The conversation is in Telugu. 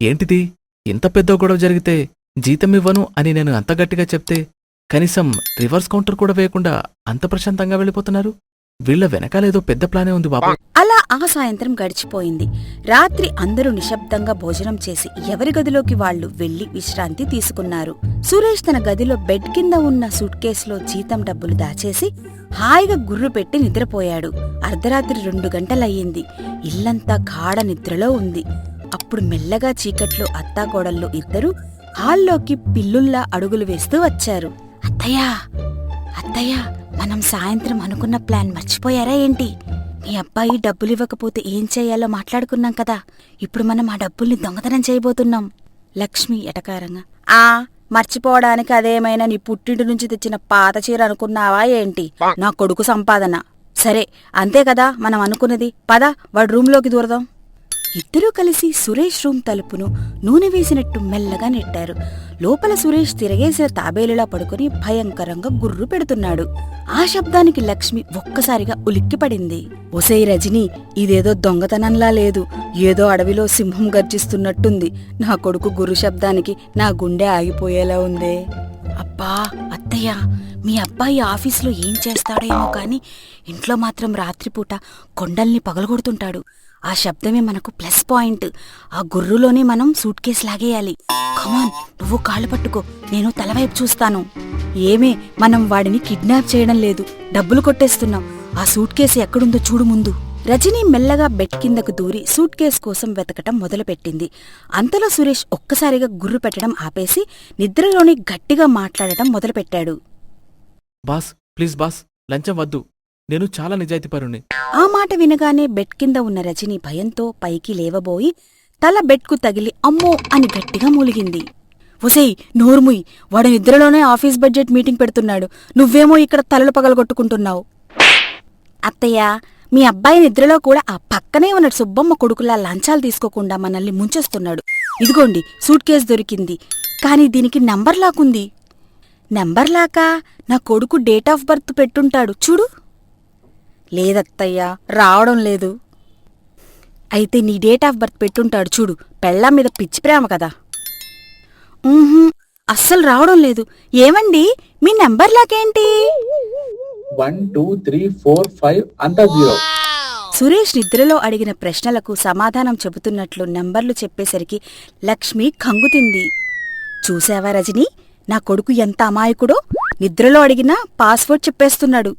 ఏంటిది? ఇంత పెద్ద గొడవ జరిగితే జీతమివ్వను అని నేను అంత గట్టిగా చెప్తే కనీసం రివర్స్ కౌంటర్ కూడా వేయకుండా అంత ప్రశాంతంగా వెళ్ళిపోతున్నారు. వీళ్ల వెనకాలేదో పెద్ద ప్లానే ఉంది బాబు. అలా ఆ సాయంత్రం గడిచిపోయింది. రాత్రి అందరూ నిశ్శబ్దంగా భోజనం చేసి ఎవరి గదిలోకి వాళ్లు వెళ్లి విశ్రాంతి తీసుకున్నారు. సురేష్ తన గదిలో బెడ్ కింద ఉన్న సూట్ కేసులో జీతం డబ్బులు దాచేసి హాయిగా గుర్రు పెట్టి నిద్రపోయాడు. అర్ధరాత్రి 2 గంటలయ్యింది. ఇల్లంతా గాఢ నిద్రలో ఉంది. అప్పుడు మెల్లగా చీకట్లో అత్తాకోడళ్ళు ఇద్దరూ హాల్లోకి పిల్లుల్లా అడుగులు వేస్తూ వచ్చారు. అత్తయ్యా, అత్తయ్యా, మనం సాయంత్రం అనుకున్న ప్లాన్ మర్చిపోయారా ఏంటి? మీ అబ్బాయి డబ్బులివ్వకపోతే ఏం చెయ్యాలో మాట్లాడుకున్నాం కదా. ఇప్పుడు మనం ఆ డబ్బుల్ని దొంగతనం చేయబోతున్నాం. లక్ష్మి ఎటకారంగా, మర్చిపోవడానికి అదేమైనా నీ పుట్టింటి నుంచి తెచ్చిన పాత చీర అనుకున్నావా ఏంటి? నా కొడుకు సంపాదన. సరే, అంతే కదా మనం అనుకున్నది. పద, వాడి రూంలోకి దూరదాం. ఇద్దరూ కలిసి సురేష్ రూమ్ తలుపును నూనె వేసినట్టు మెల్లగా నెట్టారు. లోపల సురేష్ తిరగేసిన తాబేలులా పడుకుని భయంకరంగా గుర్రు పెడుతున్నాడు. ఆ శబ్దానికి లక్ష్మి ఒక్కసారిగా ఉలిక్కిపడింది. ఒసేయ్ రజనీ, ఇదేదో దొంగతనంలా లేదు, ఏదో అడవిలో సింహం గర్జిస్తున్నట్టుంది. నా కొడుకు గుర్రు శబ్దానికి నా గుండె ఆగిపోయేలా ఉందే. అబ్బా అత్తయ్య, మీ అబ్బాయి ఆఫీసులో ఏం చేస్తాడేమో కాని ఇంట్లో మాత్రం రాత్రిపూట కొండల్ని పగలగొడుతుంటాడు. ఆ శబ్దమే మనకు ప్లస్ పాయింట్. ఆ గుర్రులోనే మనం సూట్ కేసు లాగేయాలి. కమాన్, నువ్వు కాళ్ళు పట్టుకో, నేను తలవైపు చూస్తాను. ఏమే, మనం వాడిని కిడ్నాప్ చేయడం లేదు, డబ్బులు కొట్టేస్తున్నాం. ఆ సూట్ కేసు ఎక్కడుందో చూడు ముందు. రజనీ మెల్లగా బెడ్ కిందకు దూరి సూట్ కేసు కోసం వెతకటం మొదలుపెట్టింది. అంతలో సురేష్ ఒక్కసారిగా గుర్రు పెట్టడం ఆపేసి నిద్రలోనే గట్టిగా మాట్లాడటం మొదలుపెట్టాడు. బాస్, ప్లీజ్ బాస్, లంచం వద్దు. నేను చాలా నిజాయితీపరుణ్ణి. ఆ మాట వినగానే బెడ్ కింద ఉన్న రజనీ భయంతో పైకి లేవబోయి తల బెడ్కు తగిలి అమ్మో అని గట్టిగా మూలిగింది. ఒసేయ్, నోర్ముయ్, వాడు నిద్రలోనే ఆఫీస్ బడ్జెట్ మీటింగ్ పెడుతున్నాడు. నువ్వేమో ఇక్కడ తలలు పగలగొట్టుకుంటున్నావు. అత్తయ్య, మీ అబ్బాయి నిద్రలో కూడా ఆ పక్కనే ఉన్న సుబ్బమ్మ కొడుకులా లంచాలు తీసుకోకుండా మనల్ని ముంచేస్తున్నాడు. ఇదిగోండి, సూట్ కేసు దొరికింది. కాని దీనికి నంబర్ లాకుంది. నంబర్ లాకా? నా కొడుకు డేట్ ఆఫ్ బర్త్ పెట్టుంటాడు చూడు. లేదత్తయ్యా, రావడం లేదు. అయితే నీ డేట్ ఆఫ్ బర్త్ పెట్టుంటాడు చూడు. పెళ్ళాం మీద పిచ్చి ప్రేమ కదా. అస్సలు రావడం లేదు. ఏమండి, మీ నెంబర్ లాకేంటి? 1 2 3 4 5 అంతా 0. సురేష్ నిద్రలో అడిగిన ప్రశ్నలకు సమాధానం చెబుతున్నట్లు నంబర్లు చెప్పేసరికి లక్ష్మి కంగుతింది. చూశావా రజనీ, నా కొడుకు ఎంత అమాయకుడో. నిద్రలో అడిగినా పాస్వర్డ్ చెప్పేస్తున్నాడు.